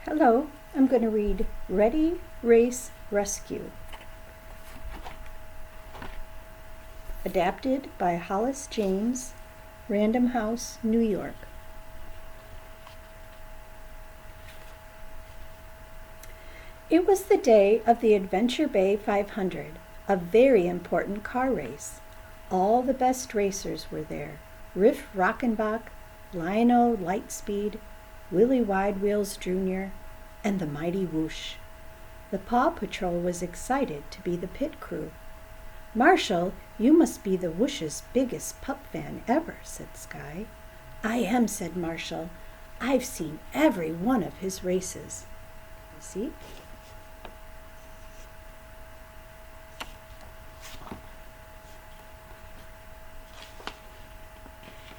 Hello, I'm going to read Ready, Race, Rescue. Adapted by Hollis James, Random House, New York. It was the day of the Adventure Bay 500, a very important car race. All the best racers were there. Riff Rockenbach, Lionel Lightspeed, Willie Wide Wheels Jr., and the mighty Whoosh. The Paw Patrol was excited to be the pit crew. "Marshall, you must be the Whoosh's biggest pup fan ever," said Skye. "I am," said Marshall. "I've seen every one of his races." See?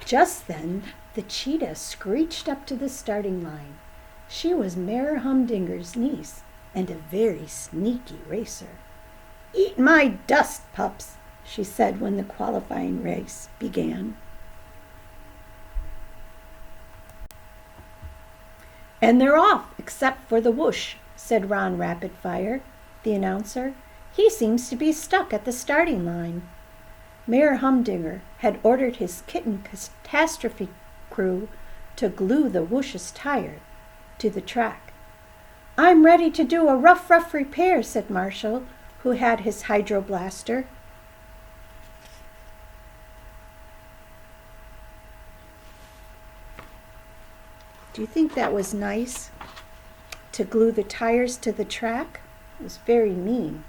Just then, the cheetah screeched up to the starting line. She was Mayor Humdinger's niece and a very sneaky racer. "Eat my dust, pups," she said when the qualifying race began. "And they're off, except for the Whoosh," said Ron Rapidfire, the announcer. "He seems to be stuck at the starting line." Mayor Humdinger had ordered his kitten catastrophe crew to glue the Whoosh's tire to the track. "I'm ready to do a rough repair," said Marshall, who had his hydroblaster. Do you think that was nice, to glue the tires to the track? It was very mean.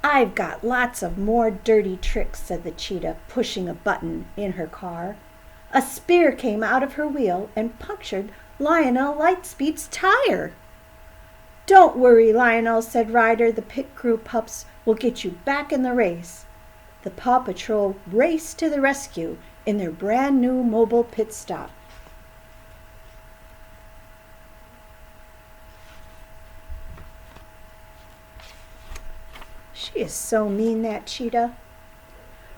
"I've got lots of more dirty tricks," said the cheetah, pushing a button in her car. A spear came out of her wheel and punctured Lionel Lightspeed's tire. "Don't worry, Lionel," said Ryder. "The pit crew pups will get you back in the race." The Paw Patrol raced to the rescue in their brand new mobile pit stop. She is so mean, that cheetah.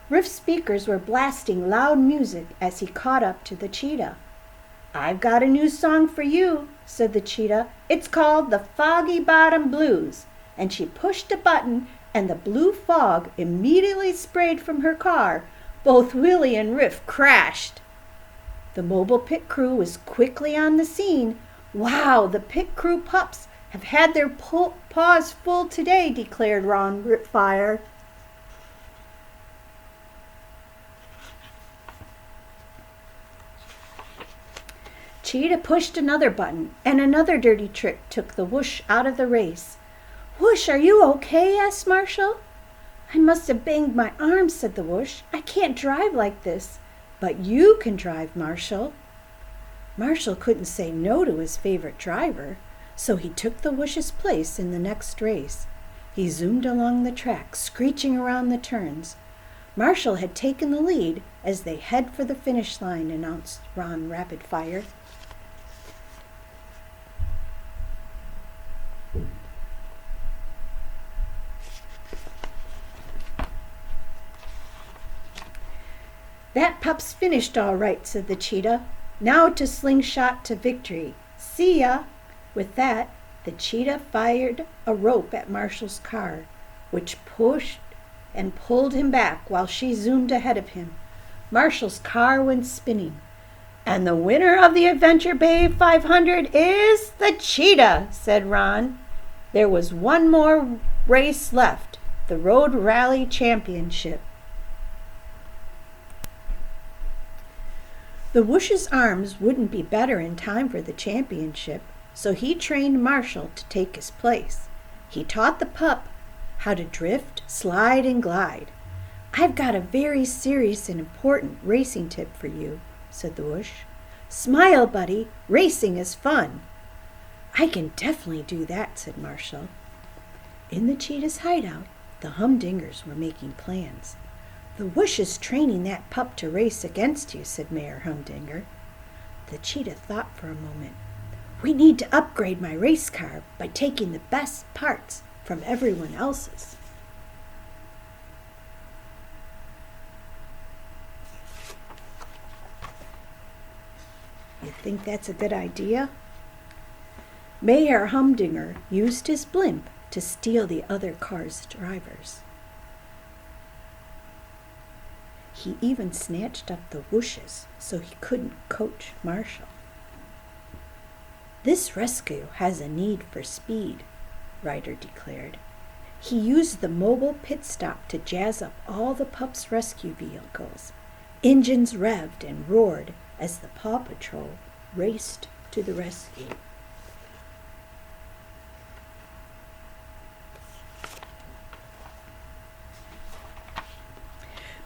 Riff's speakers were blasting loud music as he caught up to the cheetah. "I've got a new song for you," said the cheetah. "It's called the Foggy Bottom Blues." And she pushed a button, and the blue fog immediately sprayed from her car. Both Willie and Riff crashed. The mobile pit crew was quickly on the scene. "Wow, the pit crew pups have had their paws full today," declared Ron Ripfire. Cheetah pushed another button, and another dirty trick took the Whoosh out of the race. "Whoosh, are you okay?" asked Marshall. "I must have banged my arm," said the Whoosh. "I can't drive like this." "But you can drive, Marshall." Marshall couldn't say no to his favorite driver, so he took the Whoosh's place in the next race. He zoomed along the track, screeching around the turns. Marshall had taken the lead as they head for the finish line, announced Ron Rapidfire. "That pup's finished all right," said the cheetah. "Now to slingshot to victory. See ya." With that, the cheetah fired a rope at Marshall's car, which pushed and pulled him back while she zoomed ahead of him. Marshall's car went spinning. "And the winner of the Adventure Bay 500 is the cheetah," said Ron. There was one more race left, the Road Rally Championship. The Whoosh's arms wouldn't be better in time for the championship, so he trained Marshall to take his place. He taught the pup how to drift, slide, and glide. "I've got a very serious and important racing tip for you," said the Whoosh. "Smile, buddy. Racing is fun." "I can definitely do that," said Marshall. In the cheetah's hideout, the Humdingers were making plans. "The Whoosh is training that pup to race against you," said Mayor Humdinger. The cheetah thought for a moment. "We need to upgrade my race car by taking the best parts from everyone else's." You think that's a good idea? Mayor Humdinger used his blimp to steal the other car's drivers. He even snatched up the whooshes so he couldn't coach Marshall. This rescue has a need for speed, Ryder declared. He used the mobile pit stop to jazz up all the pup's rescue vehicles. Engines revved and roared as the Paw Patrol raced to the rescue.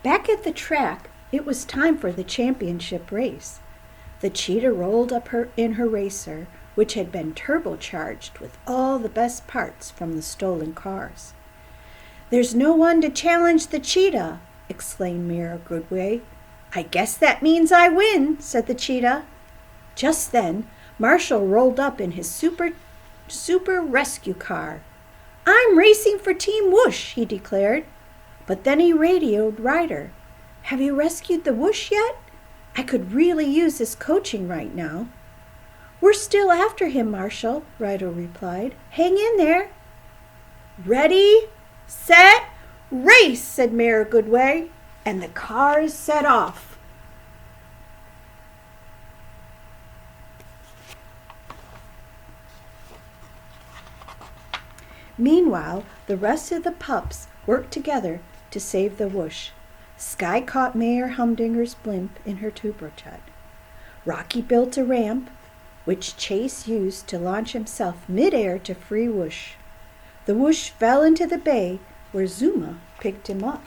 Back at the track, it was time for the championship race. The cheetah rolled up in her racer, which had been turbocharged with all the best parts from the stolen cars. "There's no one to challenge the cheetah," exclaimed Mira Goodway. "I guess that means I win," said the cheetah. Just then, Marshall rolled up in his super rescue car. "I'm racing for Team Whoosh," he declared. But then he radioed Ryder. "Have you rescued the Whoosh yet? I could really use his coaching right now." "We're still after him, Marshall," Ryder replied. "Hang in there." "Ready, set, race," said Mayor Goodway, and the cars set off. Meanwhile, the rest of the pups worked together to save the Whoosh. Sky caught Mayor Humdinger's blimp in her turbocharger. Rocky built a ramp, which Chase used to launch himself midair to free Whoosh. The Whoosh fell into the bay where Zuma picked him up.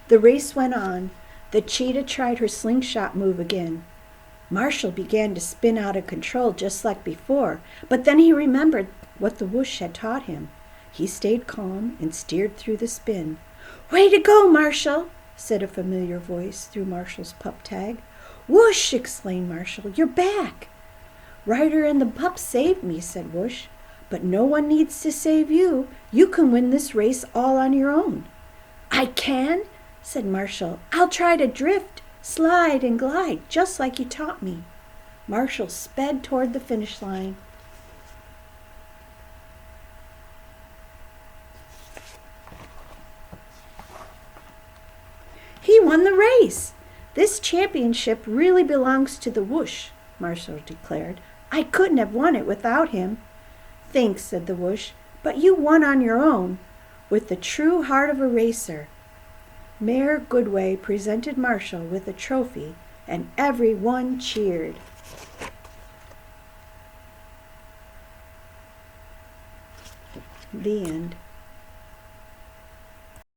The race went on. The cheetah tried her slingshot move again. Marshall began to spin out of control just like before, but then he remembered what the Whoosh had taught him. He stayed calm and steered through the spin. "Way to go, Marshall," said a familiar voice through Marshall's pup tag. "Whoosh!" exclaimed Marshall. "You're back." "Ryder and the pup saved me," said Whoosh. "But no one needs to save you. You can win this race all on your own." "I can?" said Marshall. "I'll try to drift, slide, and glide, just like you taught me." Marshall sped toward the finish line. "He won the race. This championship really belongs to the Whoosh," Marshall declared. "I couldn't have won it without him." "Thanks," said the Whoosh, "but you won on your own, with the true heart of a racer." Mayor Goodway presented Marshall with a trophy, and everyone cheered. The end.